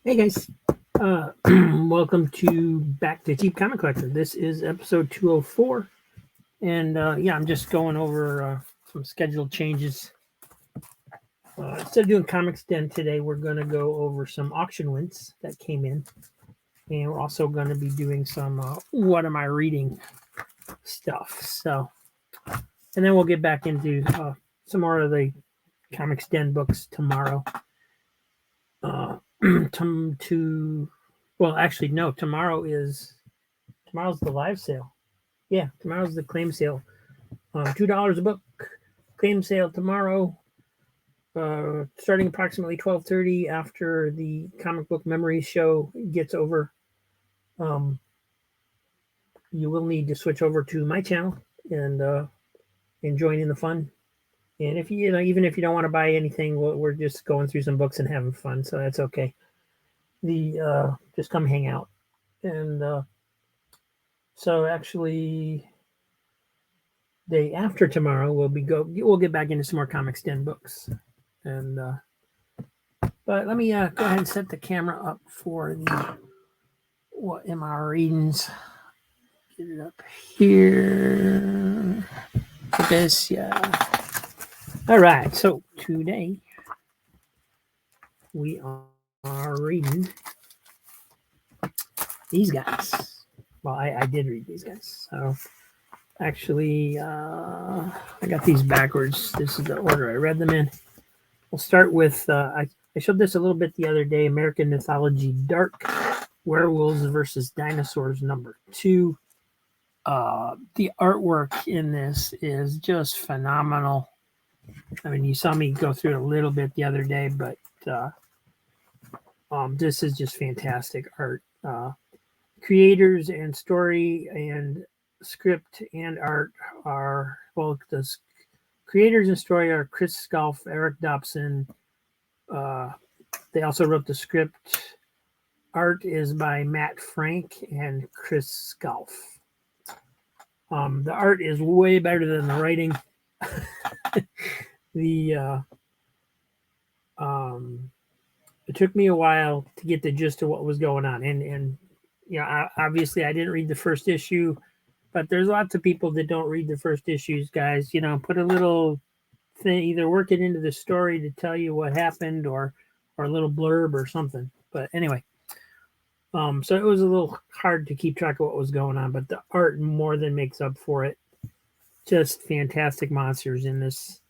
Hey guys, welcome to Back to Cheap Comic Collector. This is episode 204, and yeah, I'm just going over some schedule changes. Instead of doing Comics Den today, we're going to go over some auction wins that came in, and we're also going to be doing some what am I reading stuff. So, and then we'll get back into some more of the Comics Den books tomorrow. Well, actually, no. Tomorrow's the live sale. Yeah, tomorrow's the claim sale. $2 a book. Claim sale tomorrow. Starting approximately 12:30 after the comic book memories show gets over. You will need to switch over to my channel and join in the fun. And if even if you don't want to buy anything, we're just going through some books and having fun, so that's okay. Just come hang out. And so actually, day after tomorrow we'll get back into some more Comics Den books. And but let me go ahead and set the camera up for the what am I readings. Get it up here for this. Yeah. All right. So today we are reading these guys. Well, I did read these guys. So actually, I got these backwards. This is the order I read them in. We'll start with I showed this a little bit the other day. American Mythology Dark Werewolves versus Dinosaurs #2. The artwork in this is just phenomenal. I mean, you saw me go through it a little bit the other day, but this is just fantastic art. Creators and story and script and art are both the creators and story are Chris Sculf, Eric Dobson. They also wrote the script. Art is by Matt Frank and Chris Sculf. The art is way better than the writing. It took me a while to get the gist of what was going on, and obviously I didn't read the first issue, but there's lots of people that don't read the first issues, guys. Put a little thing, either work it into the story to tell you what happened, or a little blurb or something. But anyway, so it was a little hard to keep track of what was going on, but the art more than makes up for it. Just fantastic monsters in this.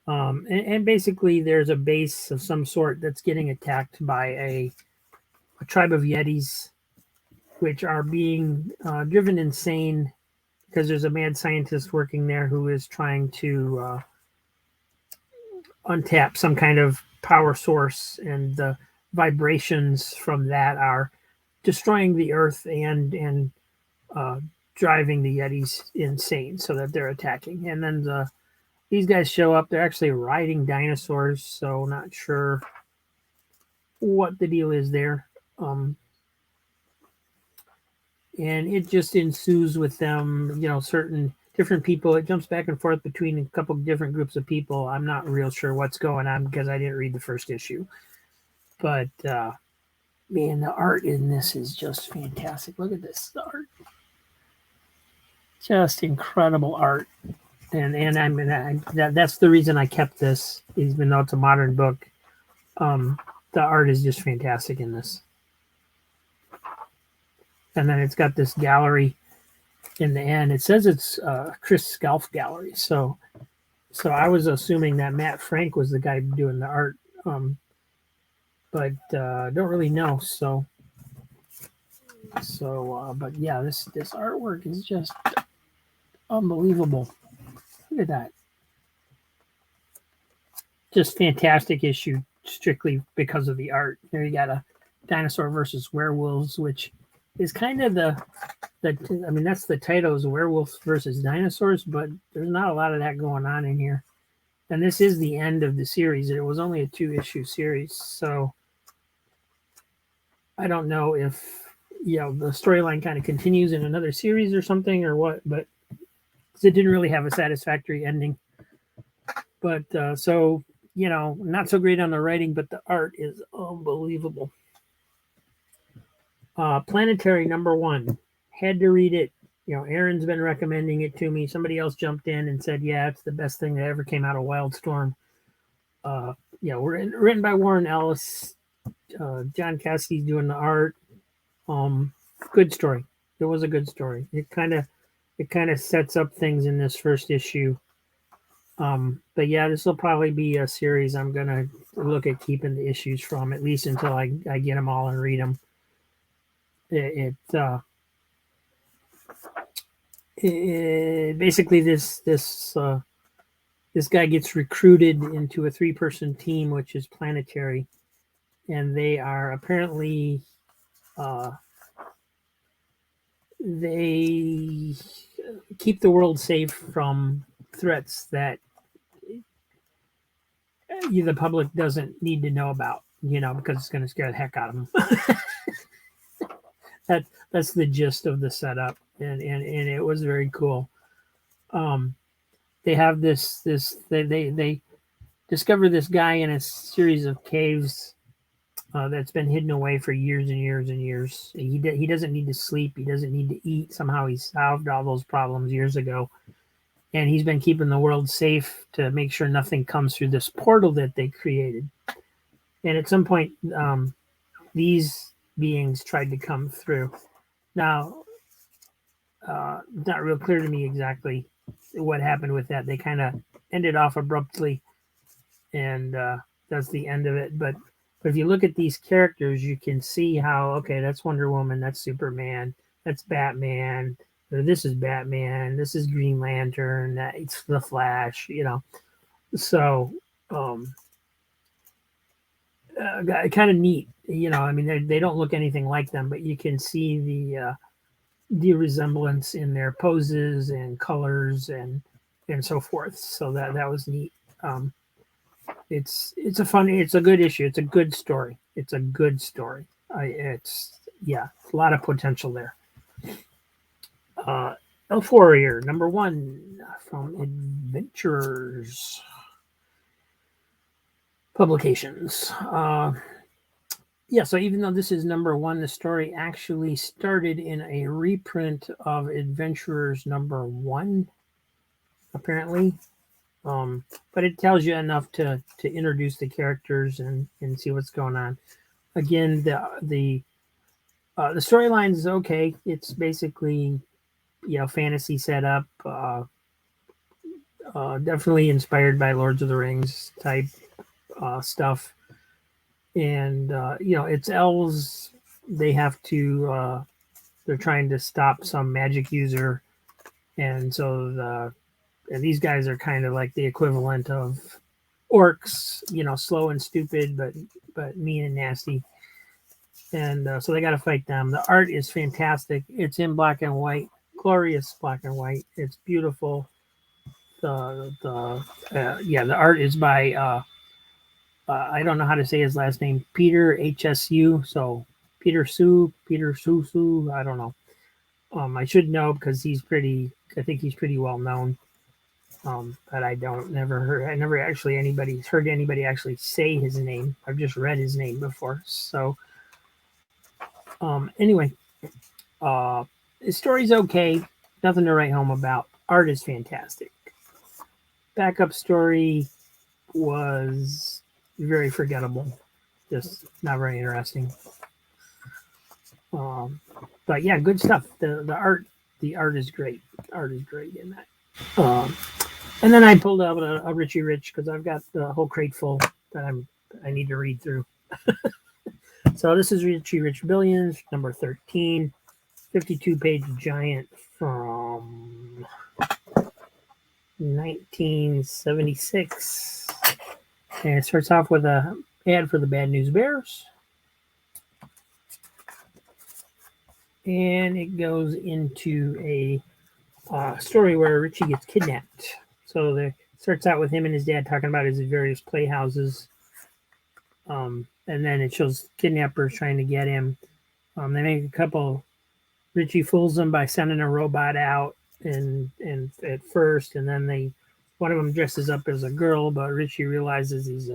And basically there's a base of some sort that's getting attacked by a tribe of Yetis, which are being driven insane because there's a mad scientist working there who is trying to untap some kind of power source, and the vibrations from that are destroying the earth and driving the Yetis insane, so that they're attacking. And then these guys show up. They're actually riding dinosaurs, so not sure what the deal is there. And it just ensues with them, certain different people. It jumps back and forth between a couple of different groups of people. I'm not real sure what's going on because I didn't read the first issue. But man, the art in this is just fantastic. Look at this, the art. Just incredible art. And I mean, that's the reason I kept this, even though it's a modern book. The art is just fantastic in this. And then it's got this gallery in the end. It says it's Chris Sculf gallery. So I was assuming that Matt Frank was the guy doing the art, but don't really know. But yeah, this artwork is just unbelievable. Look at that. Just fantastic issue, strictly because of the art. There you got a dinosaur versus werewolves, which is kind of I mean, that's the title, is werewolves versus dinosaurs, but there's not a lot of that going on in here. And this is the end of the series. It was only a 2-issue series, so I don't know if the storyline kind of continues in another series or something or what, but it didn't really have a satisfactory ending. But so not so great on the writing, but the art is unbelievable. Planetary #1. Had to read it. Aaron's been recommending it to me. Somebody else jumped in and said, "Yeah, it's the best thing that ever came out of Wildstorm." Written by Warren Ellis. John Caskey's doing the art. Good story. It was a good story. It kind of sets up things in this first issue. But yeah, this will probably be a series I'm gonna look at keeping the issues from, at least until I get them all and read them. Basically this guy gets recruited into a 3-person team, which is Planetary, and they are apparently they keep the world safe from threats that the public doesn't need to know about, because it's going to scare the heck out of them. That's the gist of the setup, and it was very cool. They have they discover this guy in a series of caves that's been hidden away for years and years and years. He doesn't need to sleep. He doesn't need to eat. Somehow he solved all those problems years ago. And he's been keeping the world safe to make sure nothing comes through this portal that they created. And at some point, these beings tried to come through. Now, not real clear to me exactly what happened with that. They kind of ended off abruptly, and that's the end of it. But if you look at these characters, you can see how, okay, that's Wonder Woman, that's Superman, that's Batman, or this is Batman, this is Green Lantern, that's the Flash, So, kind of neat, I mean, they don't look anything like them, but you can see the resemblance in their poses and colors and so forth. So that was neat. It's a good issue. It's a good story. It's a lot of potential there. Elf Warrior #1 from Adventurers Publications. So even though this is #1, the story actually started in a reprint of Adventurers #1, apparently. But it tells you enough to introduce the characters and see what's going on. Again, the storyline is okay. It's basically fantasy setup. Definitely inspired by Lords of the Rings type stuff. And it's elves. They have to. They're trying to stop some magic user, and so and these guys are kind of like the equivalent of orcs, slow and stupid, but mean and nasty. And so they got to fight them. The art is fantastic. It's in black and white, glorious black and white. It's beautiful. The art is by I don't know how to say his last name, Peter HSU. So Peter Su. I don't know. I should know because I think he's pretty well known. But I never actually heard anybody actually say his name. I've just read his name before. So, anyway, the story's okay. Nothing to write home about. Art is fantastic. Backup story was very forgettable. Just not very interesting. But yeah, good stuff. The art is great. Art is great in that. And then I pulled out a Richie Rich because I've got the whole crate full that I need to read through. So this is Richie Rich Billions, #13, 52-page giant from 1976. And it starts off with a ad for the Bad News Bears. And it goes into a story where Richie gets kidnapped. So it starts out with him and his dad talking about his various playhouses. And then it shows kidnappers trying to get him. They make a couple. Richie fools them by sending a robot out and at first, and then one of them dresses up as a girl, but Richie realizes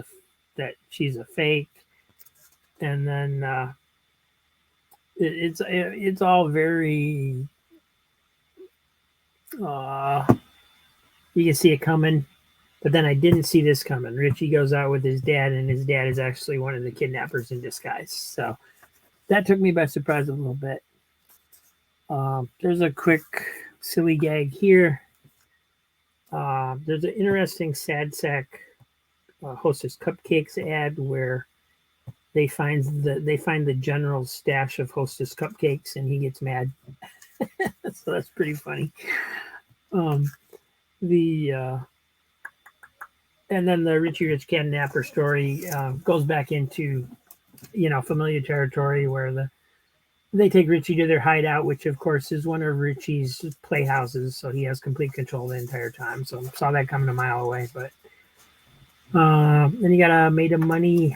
that she's a fake. And then it's all very you can see it coming. But then I didn't see this coming. Richie goes out with his dad, and his dad is actually one of the kidnappers in disguise. So that took me by surprise a little bit. There's a quick silly gag here. There's an interesting sad sack Hostess Cupcakes ad where they find the general's stash of Hostess Cupcakes, and he gets mad. So that's pretty funny. And then the Richie Rich kidnapper story goes back into, familiar territory where they take Richie to their hideout, which of course is one of Richie's playhouses, so he has complete control the entire time. So saw that coming a mile away. But then you got a Made of Money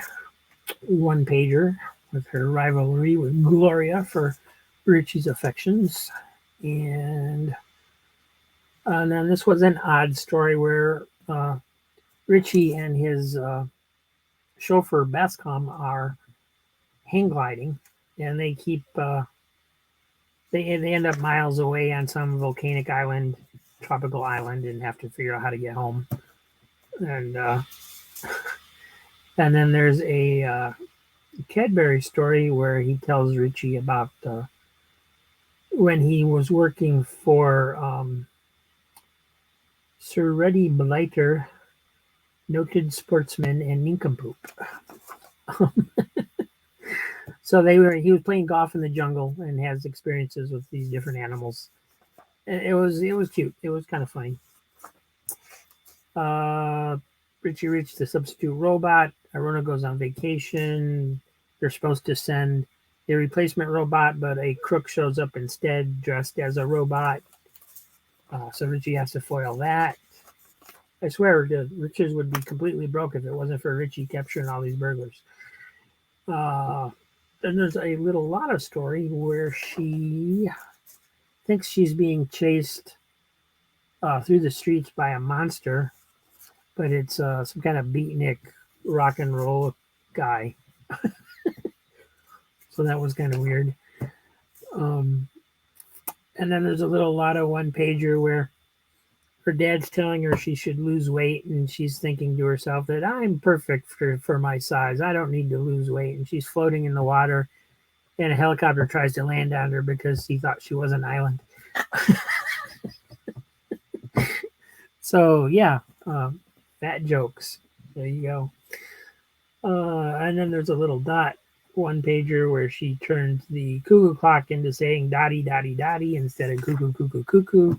one pager with her rivalry with Gloria for Richie's affections, and then this was an odd story where Richie and his chauffeur Bascom are hang gliding, and they keep they end up miles away on some volcanic island, tropical island, and have to figure out how to get home. And and then there's a Cadbury story where he tells Richie about when he was working for Sir Reddy Blighter, noted sportsman and nincompoop. So he was playing golf in the jungle and has experiences with these different animals. And it was cute. It was kind of funny. Richie Rich, the substitute robot. Arona goes on vacation. They're supposed to send a replacement robot, but a crook shows up instead dressed as a robot. So Richie has to foil that. I swear the Riches would be completely broke if it wasn't for Richie capturing all these burglars. Then there's a little Lotta story where she thinks she's being chased through the streets by a monster, but it's some kind of beatnik rock and roll guy. So that was kind of weird. And then there's a little Lotta one pager where her dad's telling her she should lose weight, and she's thinking to herself that I'm perfect for my size. I don't need to lose weight. And she's floating in the water, and a helicopter tries to land on her because he thought she was an island. So, yeah, fat jokes. There you go. And then there's a little Dot one pager where she turns the cuckoo clock into saying dotty, dotty, dotty instead of cuckoo, cuckoo, cuckoo.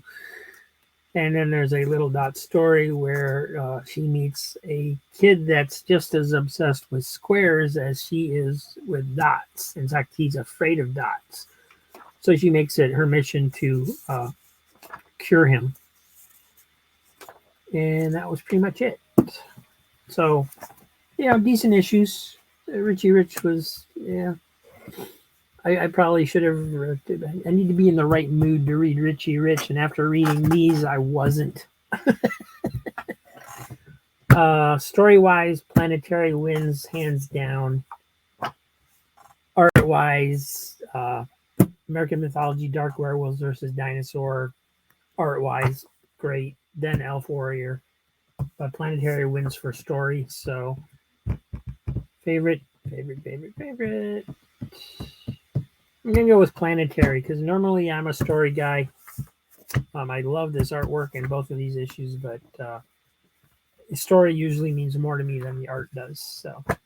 And then there's a little Dot story where she meets a kid that's just as obsessed with squares as she is with dots. In fact, he's afraid of dots. So she makes it her mission to cure him. And that was pretty much it. So, decent issues. Richie Rich was, I probably should have. I need to be in the right mood to read Richie Rich, and after reading these, I wasn't. Story-wise, Planetary wins hands down. Art-wise, American Mythology, Dark Werewolves versus Dinosaur. Art-wise, great. Then Elf Warrior, but Planetary wins for story. So, favorite. I'm going to go with Planetary because normally I'm a story guy. I love this artwork in both of these issues, but the story usually means more to me than the art does. So I'm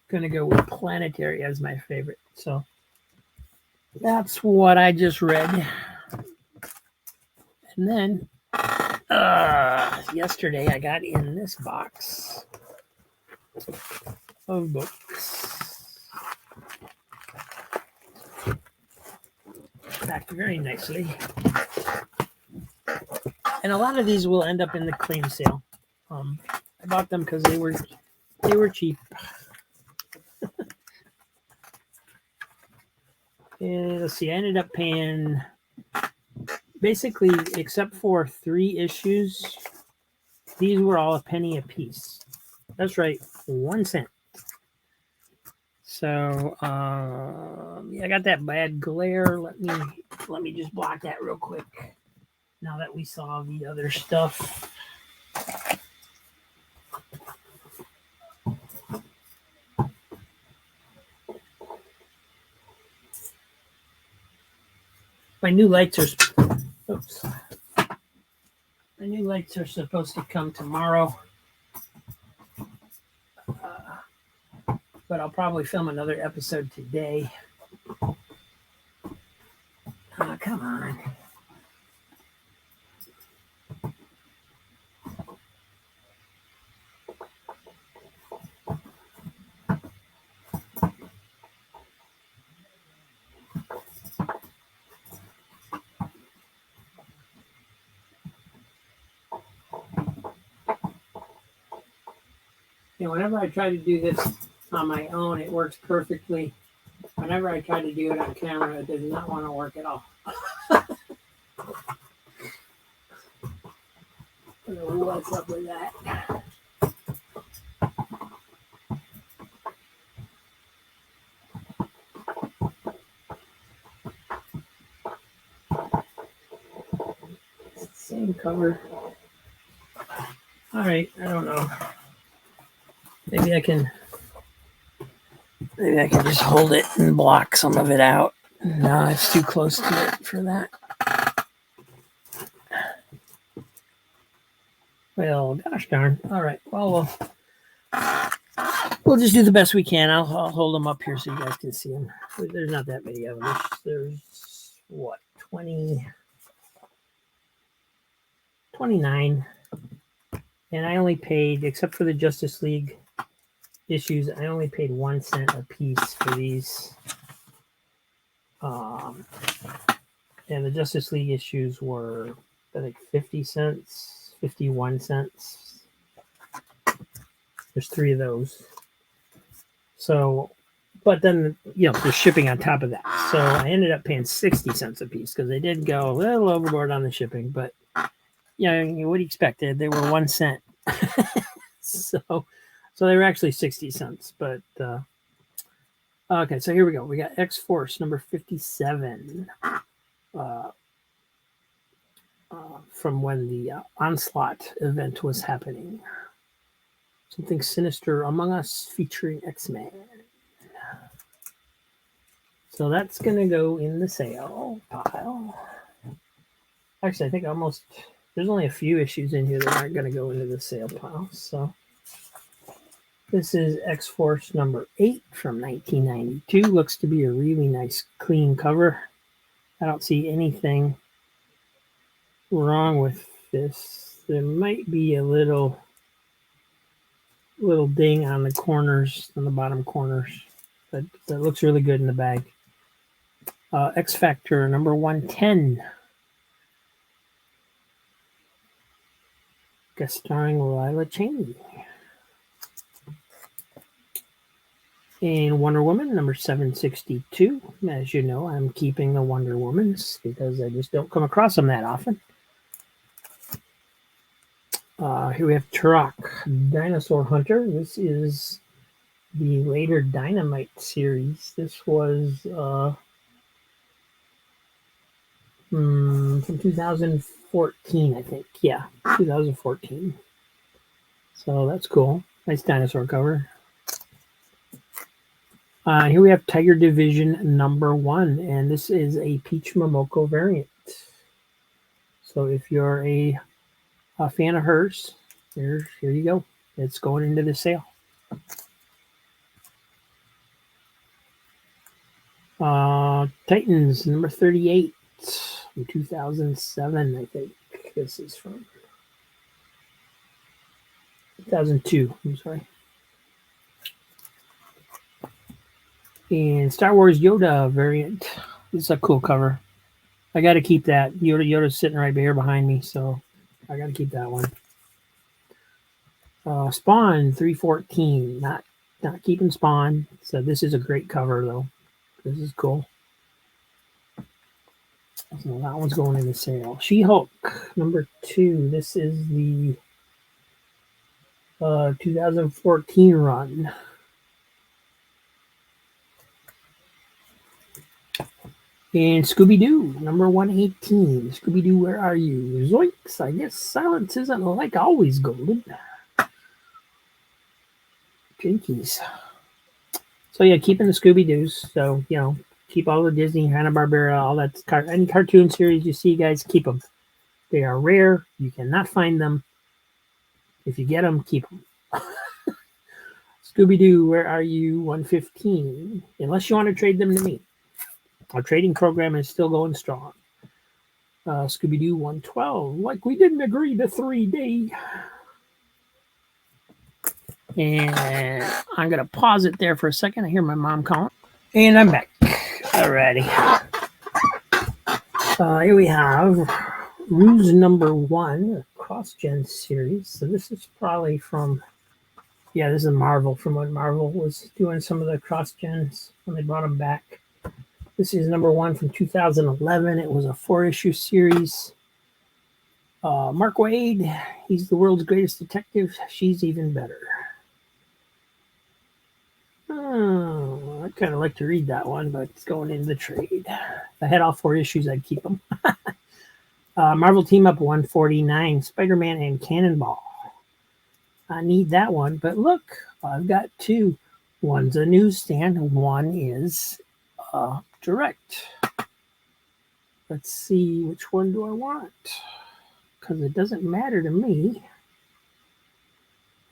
going to go with Planetary as my favorite. So that's what I just read. And then yesterday I got in this box of books. Packed very nicely, and a lot of these will end up in the claim sale. I bought them because they were cheap. And let's see, I ended up paying basically, except for 3 issues, these were all a penny a piece. That's right, 1 cent. So yeah, I got that bad glare. Let me just block that real quick. Now that we saw the other stuff. My new lights are oops. My new lights are supposed to come tomorrow. But I'll probably film another episode today. Oh, come on. Whenever I try to do this on my own, it works perfectly. Whenever I try to do it on camera, it does not want to work at all. I don't know what's up with that. It's the same cover. All right, I don't know. Maybe I can just hold it and block some of it out. No, it's too close to it for that. Well, gosh darn. All right. Well, we'll just do the best we can. I'll hold them up here so you guys can see them. There's not that many of them. There's what, 29. And I only paid, except for the Justice League issues, I only paid 1 cent a piece for these. And the Justice League issues were, I think, 50 cents, 51 cents. There's 3 of those. So, but then, there's shipping on top of that. So I ended up paying 60 cents a piece because they did go a little overboard on the shipping. But, what do you expect? They were 1 cent. So they were actually 60 cents. But, okay, so here we go. We got X-Force number 57. From when the Onslaught event was happening. Something Sinister Among Us featuring X-Men. So that's going to go in the sale pile. Actually, I think there's only a few issues in here that aren't going to go into the sale pile. So this is X-Force number 8 from 1992. Looks to be a really nice, clean cover. I don't see anything wrong with this. There might be a little ding on the corners, on the bottom corners, but that looks really good in the bag. X Factor number 110, guest starring Lila Cheney. And Wonder Woman number 762. As you know, I'm keeping the Wonder Womans because I just don't come across them that often. Here we have Turok, Dinosaur Hunter. This is the later Dynamite series. This was from 2014, I think. Yeah, 2014. So that's cool. Nice dinosaur cover. Here we have Tiger Division number 1, and this is a Peach Momoko variant. So if you're a fan of hers, here you go. It's going into the sale. Titans number 38 from 2007, I think this is from 2002. I'm sorry. And Star Wars Yoda variant. This is a cool cover. I got to keep that. Yoda's sitting right here behind me, so I got to keep that one. Spawn 314. Not keeping Spawn. So this is a great cover, though. This is cool. So that one's going in the sale. She-Hulk number 2. This is the 2014 run. And Scooby-Doo, number 118. Scooby-Doo, where are you? Zoinks, I guess silence isn't like always golden. Jinkies. So yeah, keeping the Scooby-Doos. So, keep all the Disney, Hanna-Barbera, all that, any cartoon series you see, guys, keep them. They are rare. You cannot find them. If you get them, keep them. Scooby-Doo, where are you? 115. Unless you want to trade them to me. Our trading program is still going strong. Scooby-Doo 112. Like we didn't agree to 3D. And I'm going to pause it there for a second. I hear my mom calling. And I'm back. Alrighty. Here we have Ruse number 1, cross-gen series. So this is probably from, this is Marvel, from when Marvel was doing some of the cross-gens when they brought them back. This is number 1 from 2011. It was a 4-issue series. Mark Waid, he's the world's greatest detective. She's even better. Oh, I'd kind of like to read that one, but it's going into the trade. If I had all 4 issues, I'd keep them. Marvel Team Up 149, Spider-Man and Cannonball. I need that one, but look, I've got 2. One's a newsstand, one is direct. Let's see, which one do I want? Because it doesn't matter to me.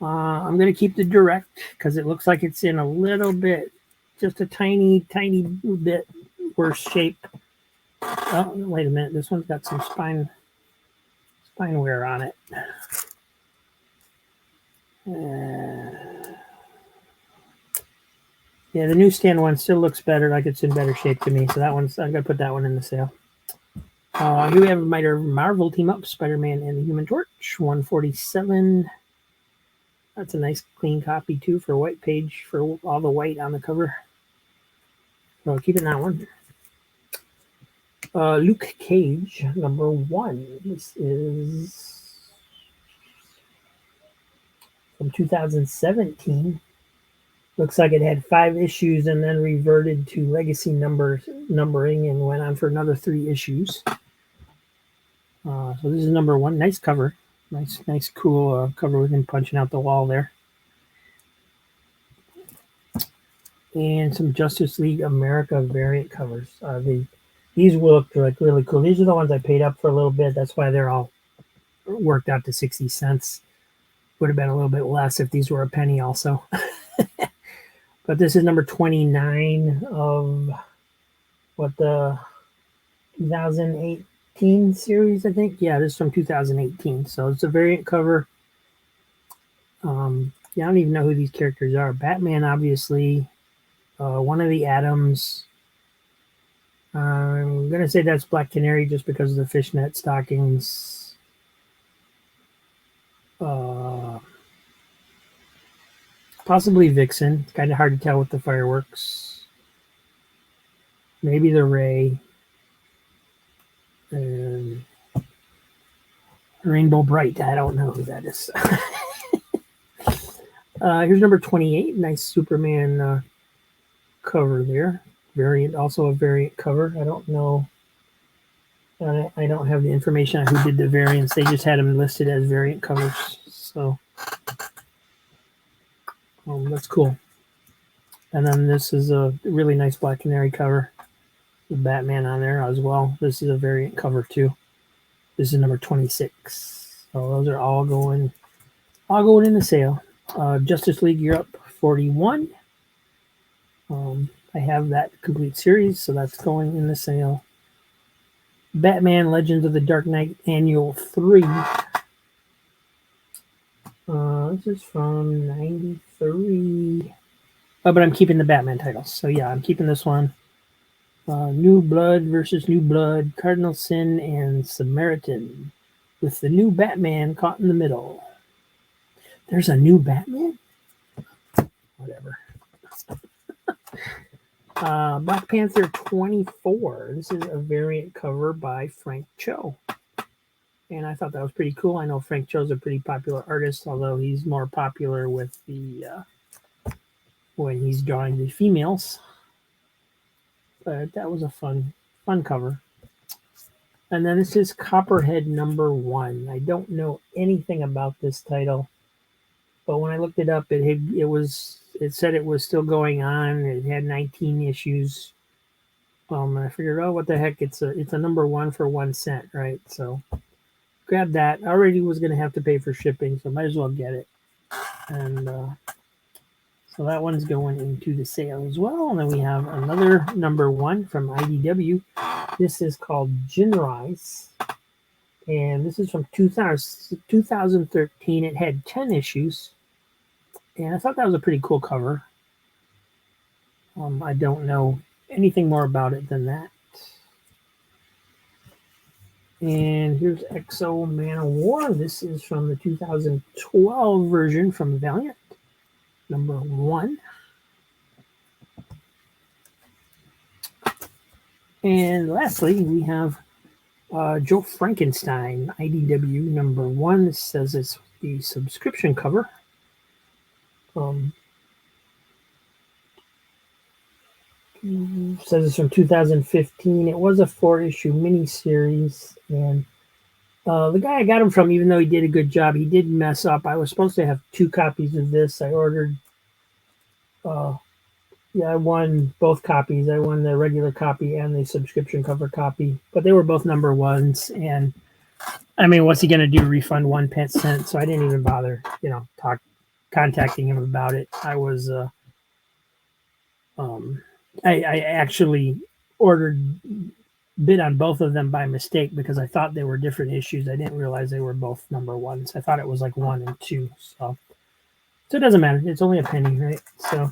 I'm going to keep the direct because it looks like it's in a little bit, just a tiny, tiny bit worse shape. Oh, wait a minute. This one's got some spine wear on it. Yeah, the newsstand one still looks better, like it's in better shape to me. So I'm going to put that one in the sale. Here we have Marvel Team Up, Spider-Man and the Human Torch, 147. That's a nice clean copy too for white page, for all the white on the cover. So keeping that one. Luke Cage, number 1. This is from 2017. Looks like it had 5 issues and then reverted to legacy numbering and went on for another 3 issues. So this is number 1. Nice cover. Nice, cool cover with him punching out the wall there. And some Justice League America variant covers. These look like really cool. These are the ones I paid up for a little bit. That's why they're all worked out to 60 cents. Would have been a little bit less if these were a penny also. But this is number 29 of the 2018 series, I think. Yeah, this is from 2018. So it's a variant cover. I don't even know who these characters are. Batman, obviously. One of the Adams. I'm going to say that's Black Canary just because of the fishnet stockings. Possibly Vixen. It's kind of hard to tell with the fireworks. Maybe the Ray. And Rainbow Bright. I don't know who that is. Here's number 28. Nice Superman cover there. Variant, also a variant cover. I don't know. I don't have the information on who did the variants. They just had them listed as variant covers. So that's cool. And then this is a really nice Black Canary cover with Batman on there as well. This is a variant cover too. This is number 26. So those are all going in the sale. Justice League Europe 41. I have that complete series, so that's going in the sale. Batman Legends of the Dark Knight Annual 3. This is from 93. Oh, but I'm keeping the Batman titles. So yeah, I'm keeping this one. New Blood versus New Blood, Cardinal Sin and Samaritan, with the new Batman caught in the middle. There's a new Batman? Whatever. Black Panther 24. This is a variant cover by Frank Cho. And I thought that was pretty cool. I know Frank Cho's a pretty popular artist, although he's more popular with when he's drawing the females. But that was a fun fun cover. And then this is Copperhead #1. I don't know anything about this title, but when I looked it up, it said it was still going on. It had 19 issues. And I figured, oh, what the heck? It's a #1 for 1 cent, right? So grab that. I already was going to have to pay for shipping, so might as well get it. And so that one's going into the sale as well. And then we have another #1 from IDW. This is called Jinrise. And this is from 2013. It had 10 issues. And I thought that was a pretty cool cover. I don't know anything more about it than that. And here's Exo Man of War. This is from the 2012 version from Valiant, #1. And lastly, we have Joe Frankenstein, IDW #1. This says it's the subscription cover. Says it's from 2015. It was a 4-issue miniseries, and the guy I got him from, even though he did a good job, he did mess up. I was supposed to have 2 copies of this. I ordered, I won both copies. I won the regular copy and the subscription cover copy, but they were both #1s. And I mean, what's he going to do? Refund 1 cent? So I didn't even bother, contacting him about it. I was, I actually bid on both of them by mistake because I thought they were different issues. I didn't realize they were both #1s. I thought it was like 1 and 2. So it doesn't matter. It's only a penny, right? So,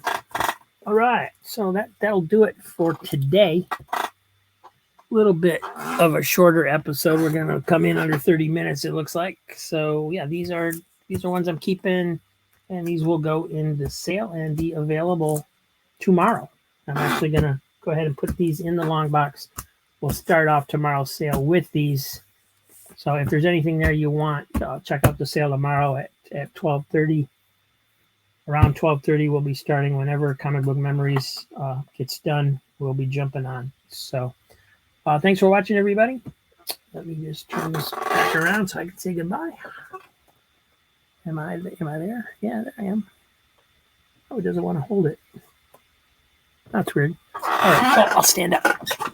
all right. So that'll do it for today. A little bit of a shorter episode. We're gonna come in under 30 minutes, it looks like. So yeah, these are ones I'm keeping, and these will go in the sale and be available tomorrow. I'm actually going to go ahead and put these in the long box. We'll start off tomorrow's sale with these. So if there's anything there you want, check out the sale tomorrow at 12:30. Around 12:30, we'll be starting whenever Comic Book Memories gets done. We'll be jumping on. So thanks for watching, everybody. Let me just turn this back around so I can say goodbye. Am I there? Yeah, there I am. Oh, it doesn't want to hold it. That's weird. All right, I'll stand up.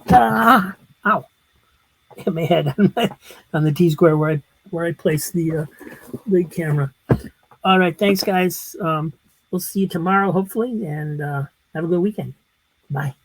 Ta-da! Ow! Hit my head on the T-square where I placed the camera. All right, thanks, guys. We'll see you tomorrow, hopefully, and have a good weekend. Bye.